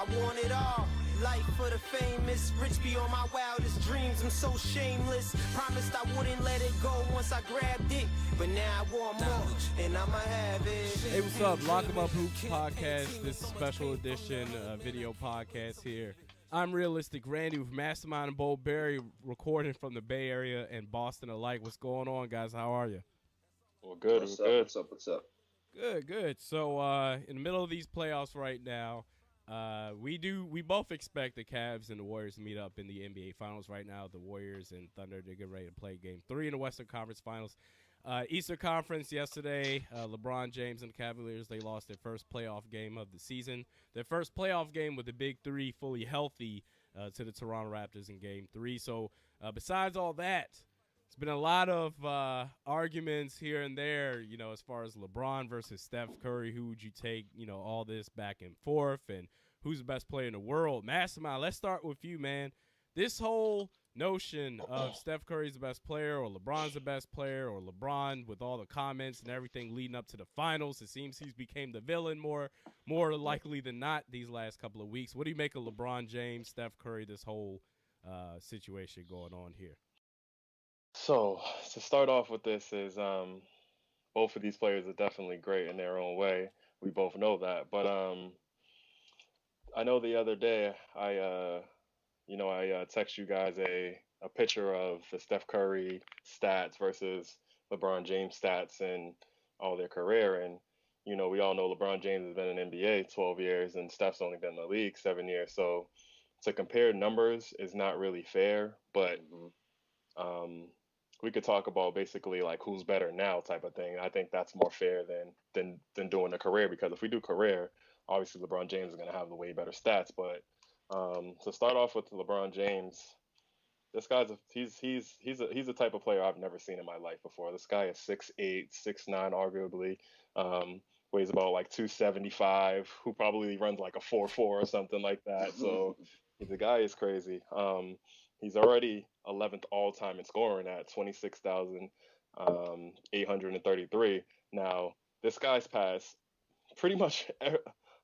I want it all. Life for the famous, rich beyond my wildest dreams. I'm so shameless. Promised I wouldn't let it go once I grabbed it, but now I want more, and I'ma have it. Hey, what's up? LockEmUp Hoops podcast. This is a special edition video podcast here. I'm Realistic Randy with Mastermind and Bo Berry, recording from the Bay Area and Boston alike. What's going on, guys? How are you? Well, good. What's up? Good. So, in the middle of these playoffs right now, we both expect the Cavs and the Warriors to meet up in the NBA Finals right now. The Warriors and Thunder, they're getting ready to play Game 3 in the Western Conference Finals. Eastern Conference yesterday, LeBron James and the Cavaliers, they lost their first playoff game of the season. Their first playoff game with the Big Three fully healthy to the Toronto Raptors in Game 3. So besides all that, it's been a lot of arguments here and there, you know, as far as LeBron versus Steph Curry. Who would you take, you know, all this back and forth, and who's the best player in the world? Mastermind, let's start with you, man. This whole notion of Steph Curry's the best player or LeBron's the best player or LeBron with all the comments and everything leading up to the finals, it seems he's became the villain more likely than not these last couple of weeks. What do you make of LeBron James, Steph Curry, this whole situation going on here? So to start off with this is both of these players are definitely great in their own way. We both know that. But I know the other day I text you guys a picture of the Steph Curry stats versus LeBron James stats in all their career. And, you know, we all know LeBron James has been in NBA 12 years and Steph's only been in the league 7 years. So to compare numbers is not really fair. But we could talk about basically like who's better now type of thing. I think that's more fair than doing a career, because if we do career, obviously LeBron James is going to have the way better stats. But to start off with LeBron James, this guy's he's the type of player I've never seen in my life before. This guy is 6'8", 6'9", arguably, weighs about like 275, who probably runs like a 4.4 or something like that. So the guy is crazy. He's already 11th all time in scoring at 26,833. Now, this guy's passed pretty much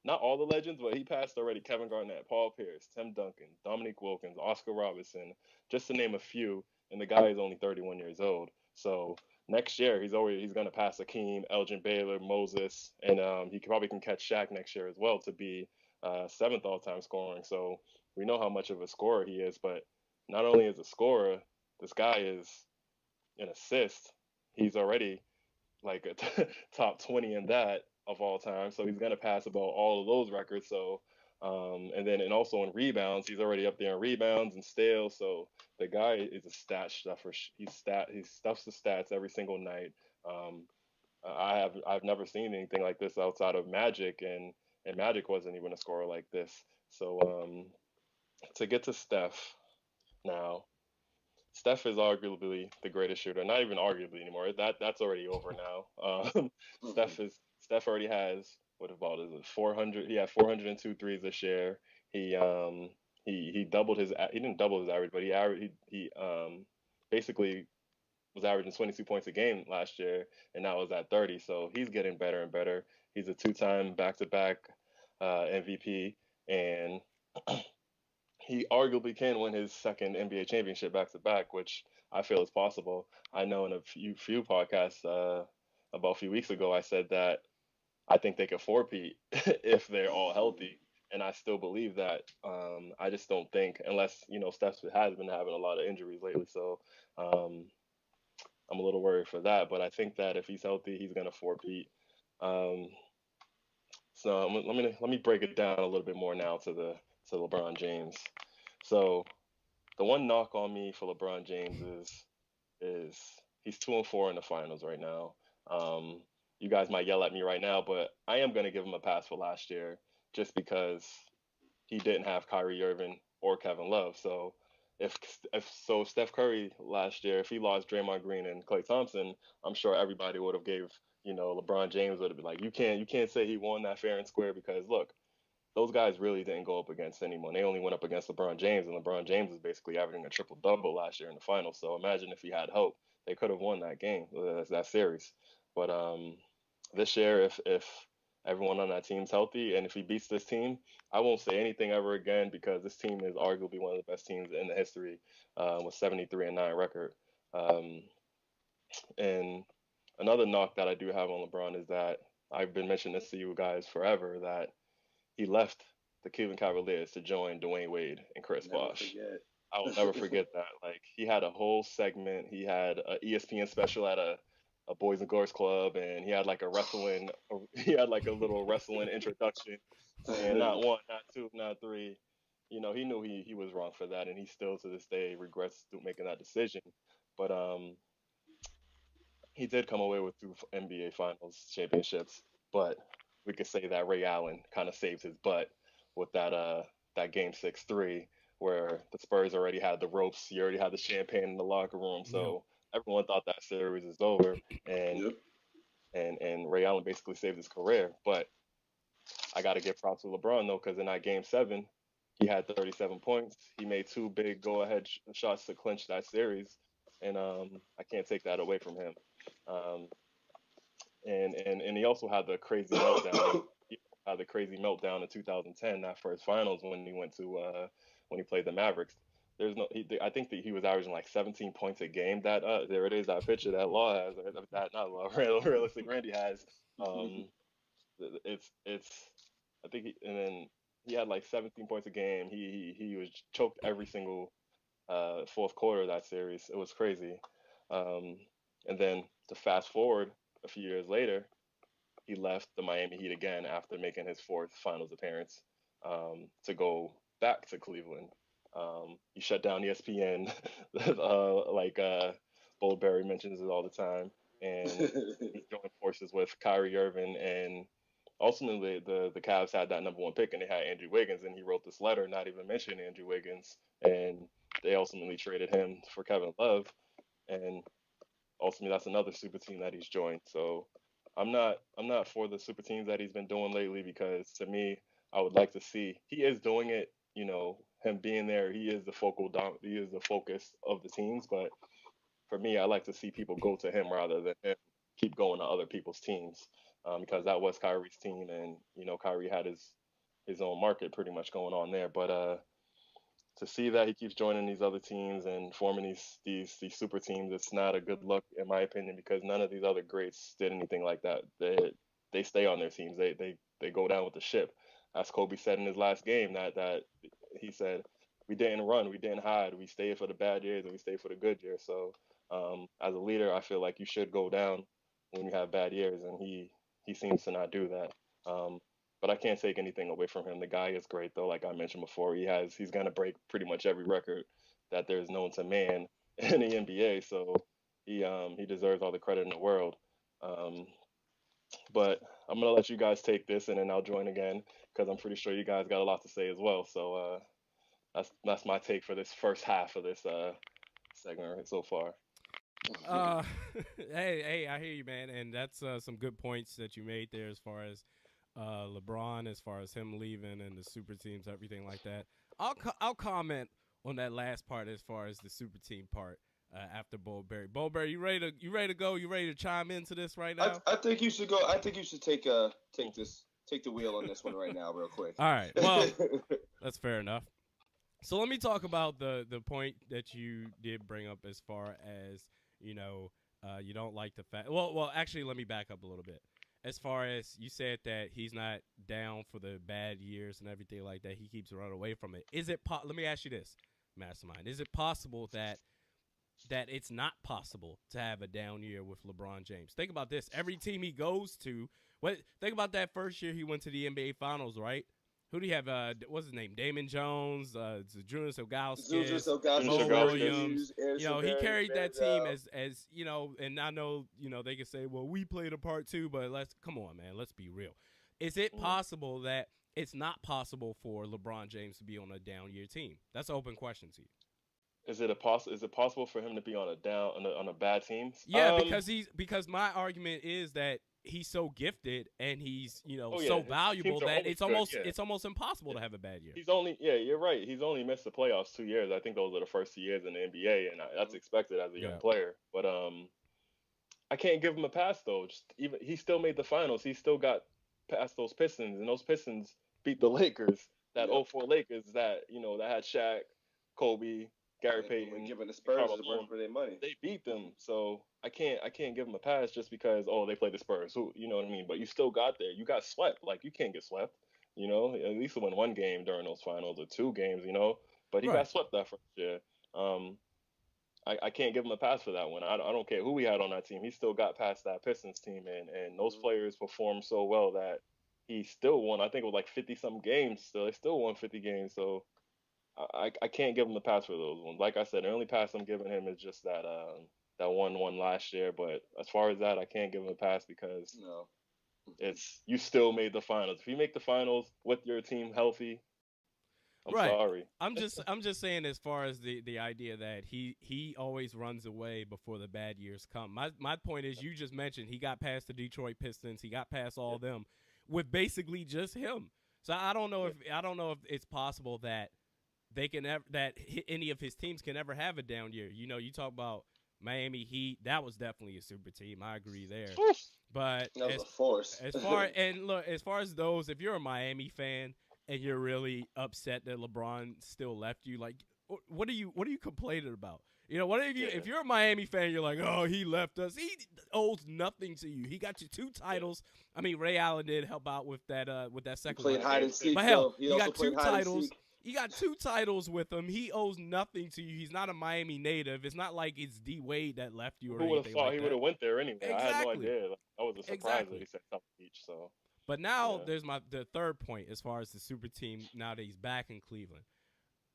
not all the legends, but he passed already Kevin Garnett, Paul Pierce, Tim Duncan, Dominique Wilkins, Oscar Robertson, just to name a few. And the guy is only 31 years old. So next year, he's going to pass Akeem, Elgin Baylor, Moses, and he probably can catch Shaq next year as well to be 7th all-time scoring. So we know how much of a scorer he is, but not only is a scorer, this guy is an assist. He's already like a top 20 in that of all time. So he's going to pass about all of those records. So, and also in rebounds, he's already up there in rebounds and steals. So the guy is a stat stuffer. He stuffs the stats every single night. I've never seen anything like this outside of Magic, and Magic wasn't even a scorer like this. So to get to Steph now, Steph is arguably the greatest shooter. Not even arguably anymore. That's already over now. Steph already has, what about, is it 400? He had 402 threes this year. He doubled his. He didn't double his average, but he basically was averaging 22 points a game last year, and now is at 30. So he's getting better and better. He's a 2-time back-to-back MVP, and he arguably can win his second NBA championship back-to-back, which I feel is possible. I know in a few podcasts about a few weeks ago, I said that I think they could four-peat if they're all healthy, and I still believe that. I just don't think, unless, you know, Steph has been having a lot of injuries lately, so I'm a little worried for that. But I think that if he's healthy, he's going to four-peat. So let me break it down a little bit more now to LeBron James. So the one knock on me for LeBron James is he's 2-4 in the finals right now. You guys might yell at me right now, but I am going to give him a pass for last year just because he didn't have Kyrie Irving or Kevin Love. So if Steph Curry last year, if he lost Draymond Green and Klay Thompson, I'm sure everybody would have gave, you know, LeBron James would have been like, you can't say he won that fair and square, because look, those guys really didn't go up against anyone. They only went up against LeBron James, and LeBron James is basically averaging a triple-double last year in the finals. So imagine if he had hope, they could have won that game, that series. But this year, if everyone on that team's healthy, and if he beats this team, I won't say anything ever again because this team is arguably one of the best teams in the history, with 73-9 record. Um, and another knock that I do have on LeBron is that I've been mentioning this to you guys forever that he left the Cleveland Cavaliers to join Dwayne Wade and Chris Bosh. I will never forget that. Like, he had a whole segment. He had a ESPN special at a Boys and Girls Club, and he had like he had like a little wrestling introduction, saying not one, not two, not three. You know, he knew he was wrong for that, and he still to this day regrets making that decision. But he did come away with 2 NBA Finals championships. But we could say that Ray Allen kind of saved his butt with that Game 6-3 where the Spurs already had the ropes, you already had the champagne in the locker room, so everyone thought that series is over, and and Ray Allen basically saved his career. But I got to give props to LeBron though, because in that Game 7, he had 37 points. He made 2 big go-ahead shots to clinch that series, and I can't take that away from him. Um, and he also had the crazy meltdown. He had the crazy meltdown in 2010, that first finals when he went to when he played the Mavericks. I think that he was averaging like 17 points a game. There it is, that picture that Law has, or that not Law, realistic Randy has. It's I think and then he had like 17 points a game. He was choked every single fourth quarter of that series. It was crazy. And then to fast forward a few years later, he left the Miami Heat again after making his 4th finals appearance, to go back to Cleveland. He shut down ESPN, like Goldberry mentions it all the time, and he joined forces with Kyrie Irving, and ultimately the Cavs had that #1 pick, and they had Andrew Wiggins, and he wrote this letter not even mentioning Andrew Wiggins, and they ultimately traded him for Kevin Love, and ultimately that's another super team that he's joined. So I'm not for the super teams that he's been doing lately, because to me, I would like to see, he is doing it, you know, him being there, he is the focus of the teams, but for me, I like to see people go to him rather than him keep going to other people's teams, because that was Kyrie's team, and you know, Kyrie had his own market pretty much going on there. But to see that he keeps joining these other teams and forming these super teams, it's not a good look in my opinion, because none of these other greats did anything like that. They stay on their teams. They go down with the ship. As Kobe said in his last game, that he said, we didn't run, we didn't hide, we stayed for the bad years and we stayed for the good years. So as a leader, I feel like you should go down when you have bad years, and he seems to not do that. But I can't take anything away from him. The guy is great, though. Like I mentioned before, he's gonna break pretty much every record that there's known to man in the NBA. So he deserves all the credit in the world. But I'm gonna let you guys take this, and then I'll join again, because I'm pretty sure you guys got a lot to say as well. So that's my take for this first half of this segment so far. Hey, I hear you, man, and that's some good points that you made there as far as LeBron, as far as him leaving and the super teams, everything like that. I'll comment on that last part as far as the super team part after Bullberry. Bullberry, you ready to go? You ready to chime into this right now? I think you should go. I think you should take the wheel on this one right now, real quick. All right. Well, that's fair enough. So let me talk about the point that you did bring up as far as, you know, you don't like the fact. Well, actually, let me back up a little bit. As far as you said that he's not down for the bad years and everything like that, he keeps running away from it. Let me ask you this, Mastermind. Is it possible that it's not possible to have a down year with LeBron James? Think about this. Every team he goes to, think about that first year he went to the NBA Finals, right? Who do you have? What's his name? Damon Jones, Julius Ilgauskas, Mo Williams. You know, he carried that team as you know, and I know, you know, they can say, well, we played a part too, but come on, man, let's be real. Is it possible that it's not possible for LeBron James to be on a down year team? That's an open question to you. Is it possible for him to be on a bad team? Yeah, because my argument is that he's so gifted and he's, you know, so valuable that it's almost impossible to have a bad year. You're right. He's only missed the playoffs 2 years. I think those are the first 2 years in the NBA, and that's expected as a young player. But I can't give him a pass though. He still made the finals. He still got past those Pistons, and those Pistons beat the Lakers, that Yep. '04 Lakers that that had Shaq, Kobe, Gary And Payton, giving the Spurs Karl is worth Malone. for their money. They beat them, so I can't give them a pass just because they played the Spurs. Who you know what I mean? But you still got there. You got swept. Like you can't get swept. At least win one game during those finals or two games. But he Right. got swept that first year. I can't give him a pass for that one. I don't care who we had on that team. He still got past that Pistons team, and those players performed so well that he still won. I think it was like 50-some games. Still, they still won 50 games. So I can't give him a pass for those ones. Like I said, the only pass I'm giving him is just that one last year. But as far as that, I can't give him a pass because No. you still made the finals. If you make the finals with your team healthy, I'm Right. sorry. I'm just saying, as far as the idea that he always runs away before the bad years come. My point is, you just mentioned he got past the Detroit Pistons, he got past all of them with basically just him. So I don't know if it's possible that any of his teams can ever have a down year. You talk about Miami Heat, that was definitely a super team. I agree there. But That was a force. as far as those, if you're a Miami fan and you're really upset that LeBron still left you, like, what are you complaining about? What if you're a Miami fan, you're like, oh, he left us. He owes nothing to you. He got you 2 titles. I mean, Ray Allen did help out with that second Played one. hide and seek. But hell, He you also got 2 played hide and titles. seek. You got 2 titles with him. He owes nothing to you. He's not a Miami native. It's not like it's D Wade that left you or Who would have anything thought like he that. would have went there anyway? I had no Exactly. idea. That was a surprise Exactly. that he said South Beach. So, But now Yeah. there's the third point as far as the super team now that he's back in Cleveland.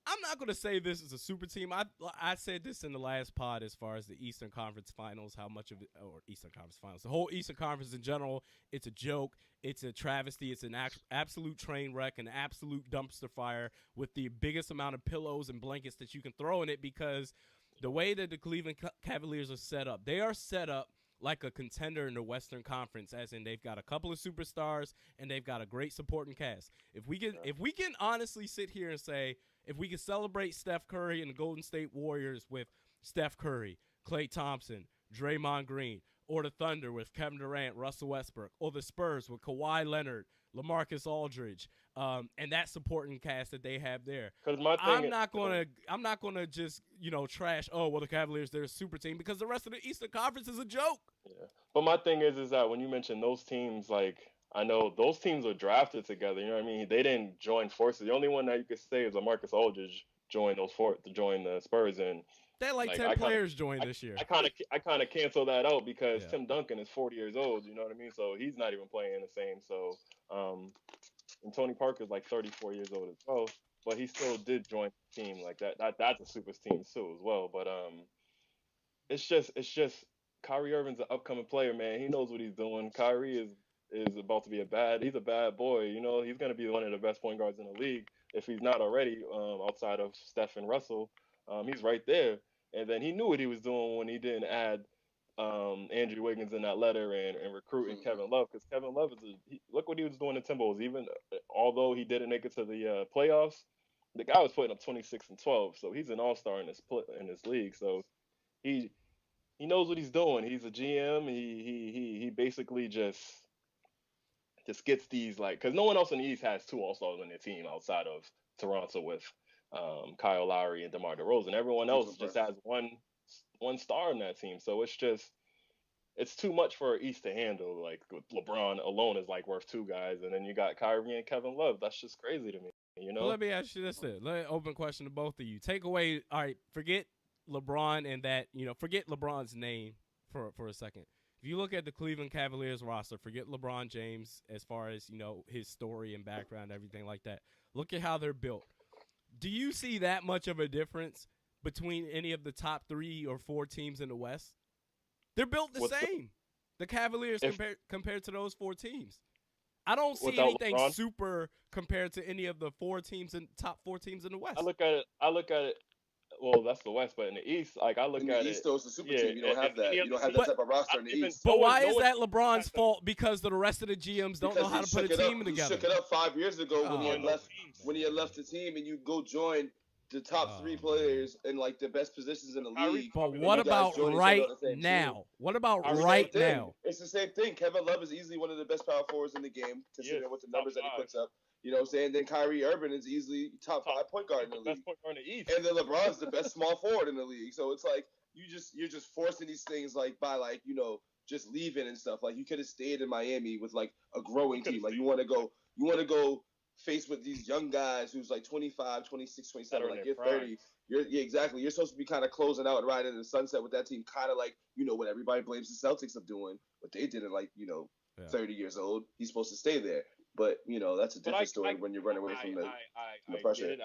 I'm not going to say this is a super team. I said this in the last pod as far as the Eastern Conference Finals, how much of it, or Eastern Conference Finals, the whole Eastern Conference in general, it's a joke. It's a travesty. It's an absolute train wreck, an absolute dumpster fire with the biggest amount of pillows and blankets that you can throw in it, because the way that the Cleveland Cavaliers are set up, they are set up like a contender in the Western Conference, as in they've got a couple of superstars and they've got a great supporting cast. If we can honestly sit here and say, if we can celebrate Steph Curry and the Golden State Warriors with Steph Curry, Klay Thompson, Draymond Green, or the Thunder with Kevin Durant, Russell Westbrook, or the Spurs with Kawhi Leonard, LaMarcus Aldridge, and that supporting cast that they have there. because my thing, I'm not gonna just trash. Oh well, the Cavaliers, they're a super team, because the rest of the Eastern Conference is a joke. Yeah. But my thing is that when you mention those teams, like, I know those teams were drafted together. You know what I mean? They didn't join forces. The only one that you could say is LaMarcus Aldridge joined the Spurs, and They had like Like, 10 players joined this year. I kind of cancel that out because Yeah. Tim Duncan is 40 years old. You know what I mean? So he's not even playing the same. So and Tony Parker's like 34 years old as well, but he still did join the team. Like that's a super team too as well. But it's just Kyrie Irving's an upcoming player, man. He knows what he's doing. Kyrie is about to be he's a bad boy. He's gonna be one of the best point guards in the league if he's not already. Outside of Steph and Russell, he's right there. And then he knew what he was doing when he didn't add Andrew Wiggins in that letter and recruiting Kevin Love, because Kevin Love look what he was doing in Timberwolves. Even although he didn't make it to the playoffs, the guy was putting up 26 and 12. So he's an all-star in this league. So he knows what he's doing. He's a GM. He basically just gets these, like, because no one else in the East has 2 all-stars on their team outside of Toronto with Kyle Lowry and DeMar DeRozan. Everyone else just has one star in that team. So it's too much for East to handle. Like, with LeBron alone is like worth 2 guys, and then you got Kyrie and Kevin Love. That's just crazy to me. Well, let me ask you this then. Open question to both of you. Take away, all right, forget LeBron and that, forget LeBron's name for a second. If you look at the Cleveland Cavaliers roster, forget LeBron James as far as, his story and background, everything like that. Look at how they're built. Do you see that much of a difference between any of the top 3 or 4 teams in the West? They're built the same. The Cavaliers compared to those 4 teams. I don't see anything LeBron? super compared to any of the top 4 teams in the West. I look at it. Well, that's the West, but in the East, like, I look in at the it. East, though, it's a super yeah, team. You don't have that. You don't have that type of roster in the East. But why no is one- that LeBron's fault? Because the rest of the GMs don't know how to put a team together. He shook it up 5 years ago when he Oh. had left. When he had left the team, and you go join the top 3 players in like the best positions in the league. But And what you guys about join each other right on the same now? team. What about It's the Same right thing. now? It's the same thing. Kevin Love is easily one of the best power forwards in the game, considering what the numbers that he puts up. You know what I'm saying? Then Kyrie Irving is easily top 5 point guard in the league. Best point guard in the East. And then LeBron's the best small forward in the league. So it's like you're just forcing these things like by like, you know, just leaving and stuff. Like you could have stayed in Miami with like a growing team. Like you want to go face with these young guys who's like 25, 26, 27, like you're 30. Exactly. You're supposed to be kind of closing out and riding in the sunset with that team, kind of like, you know, what everybody blames the Celtics of doing, what they did at like, you know, 30 years old. He's supposed to stay there. But, you know, that's a different story when you're running away from the pressure.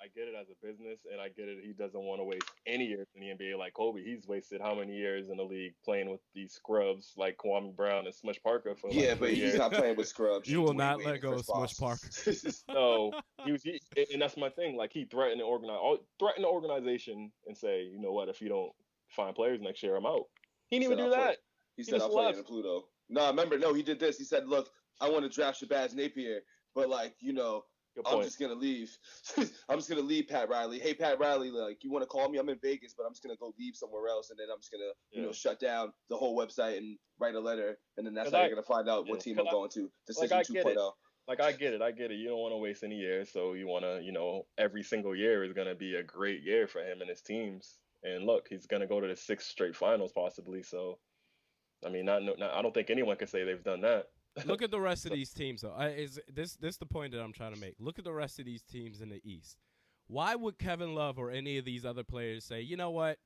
I get it as a business, and I get it. He doesn't want to waste any years in the NBA like Kobe. He's wasted how many years in the league playing with these scrubs like Kwame Brown and Smush Parker for Yeah, like but he's not playing with scrubs. You will not let go of Smush Parker. No, and that's my thing. Like he threatened the organization and say, you know what, if you don't find players next year, I'm out. He didn't even do that. He said, I'll play in Pluto. No, he did this. He said, look, I want to draft Shabazz Napier, but like, you know, I'm just gonna leave. I'm just gonna leave Pat Riley. Hey, Pat Riley, like you want to call me? I'm in Vegas, but I'm just gonna go leave somewhere else, and then I'm just gonna, you know, shut down the whole website and write a letter, and then that's how you're gonna find out what team I'm going to. Decision 2.0. Like I get it. You don't want to waste any years, so you want to, you know, every single year is gonna be a great year for him and his teams. And look, he's gonna go to the 6 straight finals possibly. So, I mean, I don't think anyone can say they've done that. Look at the rest of these teams, though. Is this the point that I'm trying to make? Look at the rest of these teams in the East. Why would Kevin Love or any of these other players say, you know what,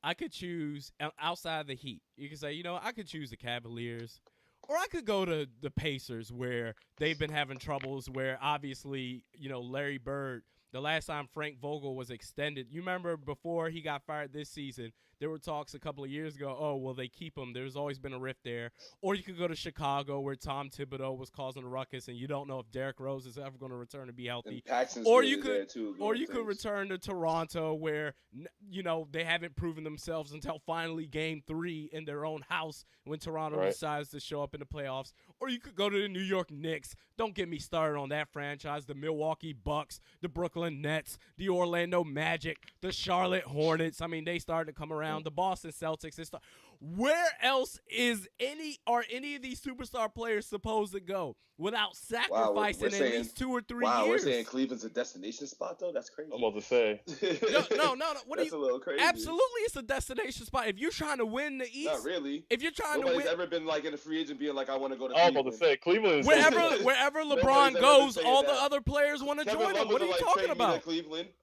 I could choose outside the Heat? You can say, you know, I could choose the Cavaliers, or I could go to the Pacers where they've been having troubles where obviously, you know, Larry Bird, the last time Frank Vogel was extended, you remember before he got fired this season, there were talks a couple of years ago, oh, well, they keep him. There's always been a rift there. Or you could go to Chicago where Tom Thibodeau was causing a ruckus, and you don't know if Derrick Rose is ever going to return and be healthy. Or you could return to Toronto where, you know, they haven't proven themselves until finally game 3 in their own house when Toronto decides to show up in the playoffs. Or you could go to the New York Knicks. Don't get me started on that franchise. The Milwaukee Bucks, the Brooklyn Nets, the Orlando Magic, the Charlotte Hornets. I mean, they started to come around. The Boston Celtics. Where else are any of these superstar players supposed to go without sacrificing at least 2 or 3 years? Wow, we're saying Cleveland's a destination spot, though? That's crazy. I'm about to say. No. That's a little crazy. Absolutely, it's a destination spot. If you're trying to win the East. Not really. If you're trying Nobody's to win. ever been like in a free agent being like, I want to go to I'm Cleveland. about to say, Cleveland is Wherever LeBron goes, all the other players want to join him. What are you talking about?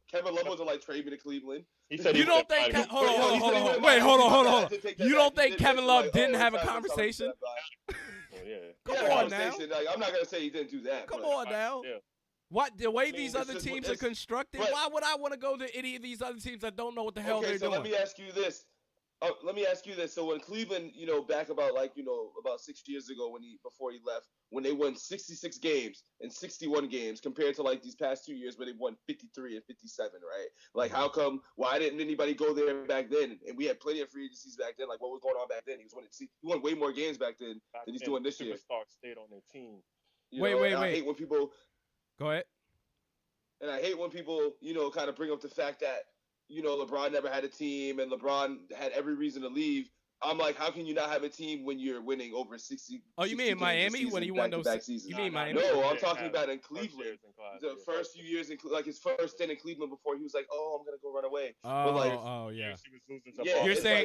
Kevin Love was like, trade me to Cleveland. He said you don't think hold on. Wait, hold on. You don't think Kevin Love didn't have a conversation? Come on now. Like, I'm not gonna say he didn't do that. Come on now. Yeah. What the way these other teams are constructed? Why would I want to go to any of these other teams that don't know what the hell they're doing? Let me ask you this. So when Cleveland, you know, back about like, you know, about 6 years ago before he left, when they won 66 games and 61 games compared to like these past 2 years where they won 53 and 57, right? Like why didn't anybody go there back then? And we had plenty of free agencies back then. Like what was going on back then? He won way more games back then than he's doing this year. Superstars stayed on their team. Wait. I hate when people go ahead. And I hate when people, you know, kind of bring up the fact that, you know, LeBron never had a team and LeBron had every reason to leave. I'm like, how can you not have a team when you're winning over 60? Oh, you mean in Miami when he won those? Seasons? You mean Miami? No, I'm talking about in Cleveland. The first few years in like his first stint in Cleveland before he was like, oh, I'm gonna go run away. Yeah.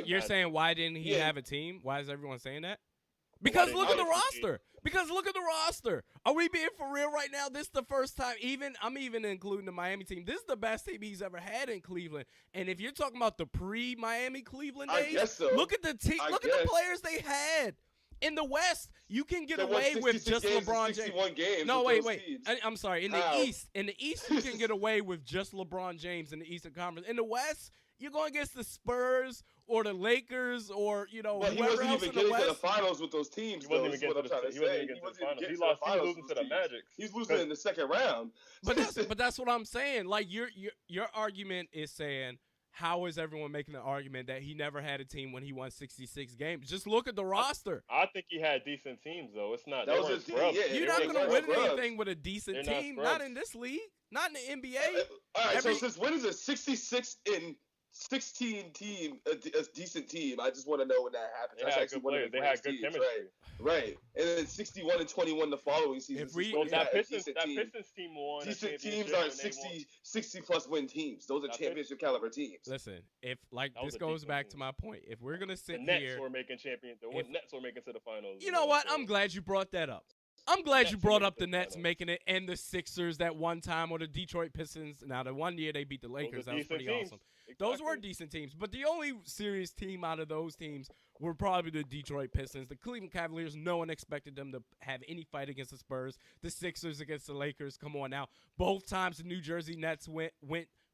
You're saying why didn't he have a team? Why is everyone saying that? Because look at the roster. Are we being for real right now? This is the first time. I'm even including the Miami team. This is the best team he's ever had in Cleveland. And if you're talking about the pre-Miami Cleveland days, I guess so. look at the team. Look at the players they had. In the West, you can get away with just LeBron James. Games no, wait. I'm sorry. In the East, you can get away with just LeBron James in the Eastern Conference. In the West, you're going against the Spurs or the Lakers or, you know, whoever else in the West. He wasn't even getting to the finals with those teams. He wasn't even getting to the finals. He was losing to the Magic. He's losing in the second round. But that's what I'm saying. Like your argument is saying how is everyone making the argument that he never had a team when he won 66 games? Just look at the roster. I think he had decent teams though. It's not. That They was weren't his team, scrubs. yeah. You're They not weren't going to scrubs. win scrubs. anything with a decent They're not team. Not scrubs. in this league. Not in the NBA. All right, Every- so since when is a 66 in 16 team a decent team? I just want to know when that happens. They That's had actually good one of players. the They had greatest good teams, chemistry. right? And then 61 and 21 the following season. If we- is when Well, you had that a Pistons decent team. team won. a Decent teams championship aren't when they won. 60 plus win teams. Those are That championship caliber teams. Listen, if like That was this a goes decent back team. to my point. If we're going to The sit Nets here, were making champion. The If- Nets were making to the finals. you know what? so- I'm glad you brought that up. I'm glad you Nets brought making up the the Nets finals. making it and the Sixers that one time or the Detroit Pistons. Now, the one year they beat the Those are Lakers, that was decent pretty teams. awesome. Those were Exactly. decent teams, but the only serious team out of those teams were probably the Detroit Pistons. The Cleveland Cavaliers, no one expected them to have any fight against the Spurs. The Sixers against the Lakers, come on now. Both times the New Jersey Nets went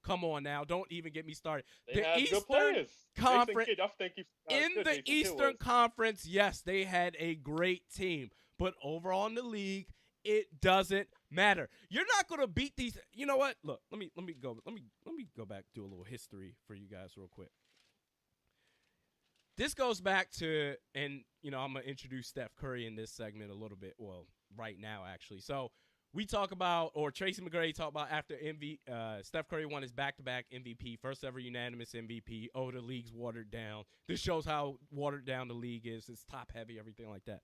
come on now. Don't even get me started. They The had Eastern good players. Conference- Jason Kidd, I think in the Eastern Conference, yes, they had a great team, but overall in the league, it doesn't matter. You're not going to beat these. You know what? Look, let me go back, do a little history for you guys real quick. This goes back to, and I'm going to introduce Steph Curry in this segment a little bit. Well, right now actually. So we talk about, or Tracy McGrady talked about after Steph Curry won his back-to-back MVP, first ever unanimous MVP. Oh, the league's watered down. This shows how watered down the league is. It's top-heavy, everything like that.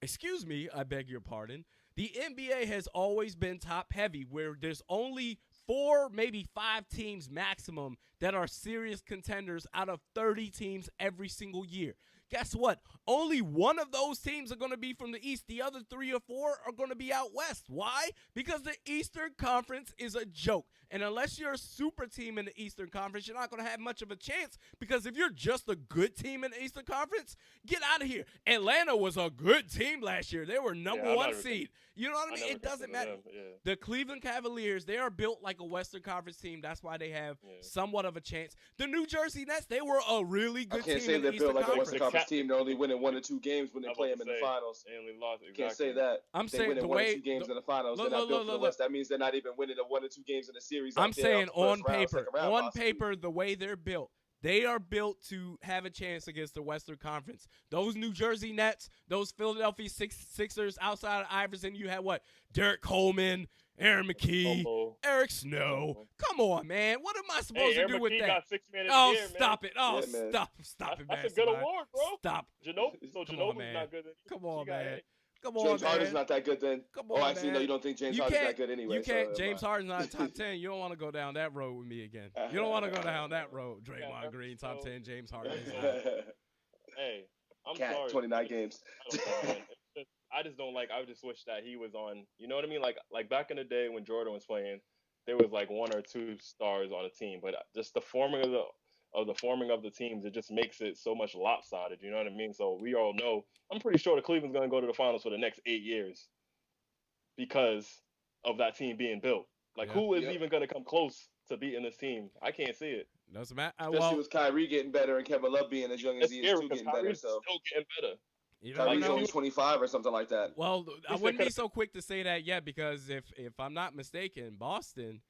Excuse me, I beg your pardon. The NBA has always been top-heavy, where there's only 4, maybe 5 teams maximum that are serious contenders out of 30 teams every single year. Guess what? Only one of those teams are going to be from the East. The other 3 or 4 are going to be out West. Why? Because the Eastern Conference is a joke. And unless you're a super team in the Eastern Conference, you're not going to have much of a chance. Because if you're just a good team in the Eastern Conference, get out of here. Atlanta was a good team last year. They were number 1 seed. You know what I mean? It doesn't matter. The Cleveland Cavaliers, they are built like a Western Conference team. That's why they have somewhat of a chance. The New Jersey Nets, they were a really good team in the Eastern like Conference. a Western Conference team. They're only winning 1 or 2 games when they play them in the finals. They only lost. Exactly. Can't say that. I'm they saying winning the 1 or way 2 games in the finals. look, They're not look, built for the look, West. That means they're not even winning the 1 or 2 games in the series. I'm saying on paper, the way they're built, they are built to have a chance against the Western Conference. Those New Jersey Nets, those Philadelphia Sixers outside of Iverson, you had what? Derek Coleman, Aaron McKee, Eric Snow. Come on, man. What am I supposed to do with that? Got 6 man Oh, year, stop man. it. Oh, Yeah, stop it, man. That's a good award, bro. Stop. Ginobili's man. not good. Come on, man. Come James on, Harden's man. not that good then. Come on, actually, man. no, you don't think James You Harden's can't- that good anyway. You can't. so, James Harden's not top 10. You don't want to go down that road with me again. You don't want to go down that road. Draymond Green, top 10. James Harden. is not. Hey, I'm Cat, sorry. 29 games. I don't know, man. I just don't like. I just wish that he was on. You know what I mean? Like back in the day when Jordan was playing, there was like 1 or 2 stars on a team, but just the forming of the teams, it just makes it so much lopsided. You know what I mean? So we all know. I'm pretty sure the Cleveland's going to go to the finals for the next 8 years because of that team being built. Like, who is even going to come close to beating this team? I can't see it. Doesn't matter. Especially with Kyrie getting better and Kevin Love being as young as he is too, getting better. Kyrie's So still getting better. You don't Kyrie's know. only 25 or something like that. Well, I wouldn't be so quick to say that yet because if I'm not mistaken, Boston,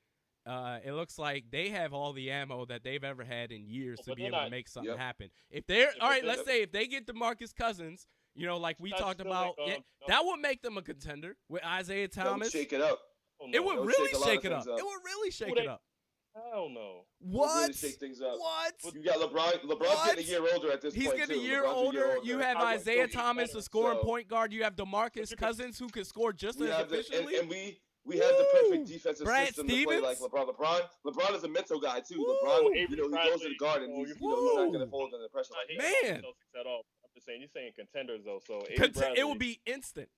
it looks like they have all the ammo that they've ever had in years to be able to make something happen. If they're all right, let's say if they get DeMarcus Cousins, like we talked about, that would make them a contender with Isaiah Thomas. Shake it up. Oh, no. It would really shake it up. up. It would really shake it up. Hell no. What? Really shake things up. What? You got LeBron. LeBron's getting a year older at this He's point. getting too. a year LeBron's older. You have I would Isaiah still be Thomas, better. a scoring So- point guard. You have DeMarcus Cousins, who can score just as efficiently. And we have the perfect defensive Brad system to play like Stevens? LeBron. LeBron is a mental guy too. Woo! LeBron, he Avery goes to Bradley, the guard and he's not Woo! going to fold under pressure like that. Man. At all. I'm just saying, you're saying contenders though. So Avery It Bradley, would be instant.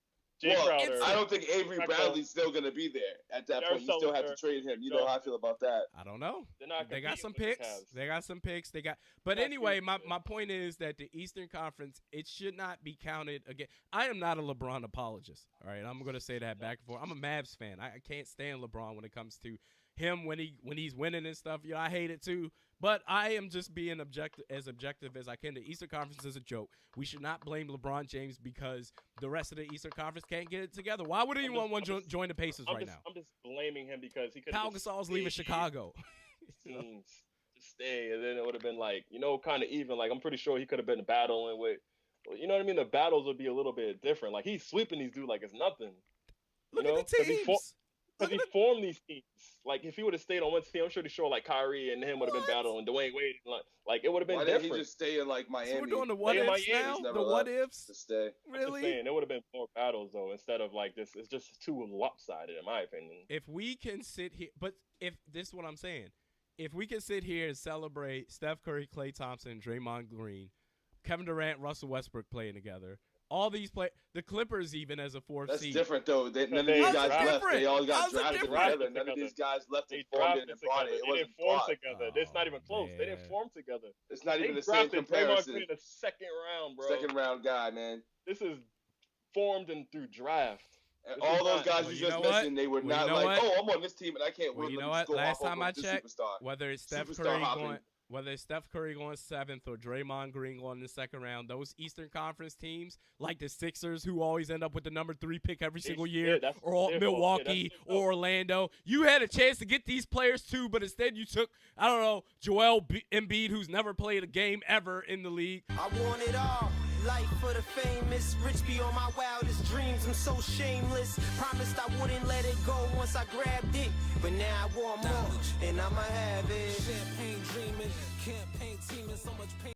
Jay Well, Crowder. I don't think Avery Jack Bradley's still going to be there at that Jared point. You still have to Sullivan, trade him. You know how I feel about that. I don't know. They Got some competing with the picks. Cavs. They got some picks. But Not anyway, competing. my point is that the Eastern Conference, it should not be counted again. I am not a LeBron apologist. All right, I'm gonna say that back and forth. I'm a Mavs fan. I can't stand LeBron when it comes to him when he's winning and stuff. I hate it too. But I am just being objective as I can. The Eastern Conference is a joke. We should not blame LeBron James because the rest of the Eastern Conference can't get it together. Why would anyone want to join the Pacers right now? I'm just blaming him because he could. Pau Gasol's leaving Chicago. Teams to stay, and then it would have been like, kind of even. Like I'm pretty sure he could have been battling with, you know what I mean? The battles would be a little bit different. Like he's sweeping these dudes like it's nothing. Look at the teams. Because he formed these teams. Like if he would have stayed on one team, I'm pretty sure like Kyrie and him would have been battling Dwayne Wade. Like it would have been different. Why didn't he just stay in like Miami? So we're doing the what ifs now. The what ifs. To stay. Really? Saying, there would have been more battles though, instead of like this. It's just too lopsided in my opinion. If we can sit here, but if this is what I'm saying, if we can sit here and celebrate Steph Curry, Klay Thompson, Draymond Green, Kevin Durant, Russell Westbrook playing together. All these the Clippers even as a fourth seed. That's different though. None of these guys left. They all got drafted together. None of these guys left and formed it and brought it. It wasn't formed together. It's not even close. They didn't form together. It's not even the same comparison. Draymond Green, the second round, bro. Second round guy, man. This is formed and through draft. And all those guys you just mentioned, they were not like, oh, I'm on this team and I can't win. You know what? Last time I checked, whether it's Steph Curry going 7th or Draymond Green going in the second round, those Eastern Conference teams, like the Sixers, who always end up with the numur 3 pick every single year, or Milwaukee or Orlando, you had a chance to get these players too, but instead you took, I don't know, Joel Embiid, who's never played a game ever in the league. I want it all. Life for the famous, rich beyond my wildest dreams. I'm so shameless. Promised I wouldn't let it go once I grabbed it, but now I want more, and I'ma have it. Champagne dreaming, campaign teaming, so much pain.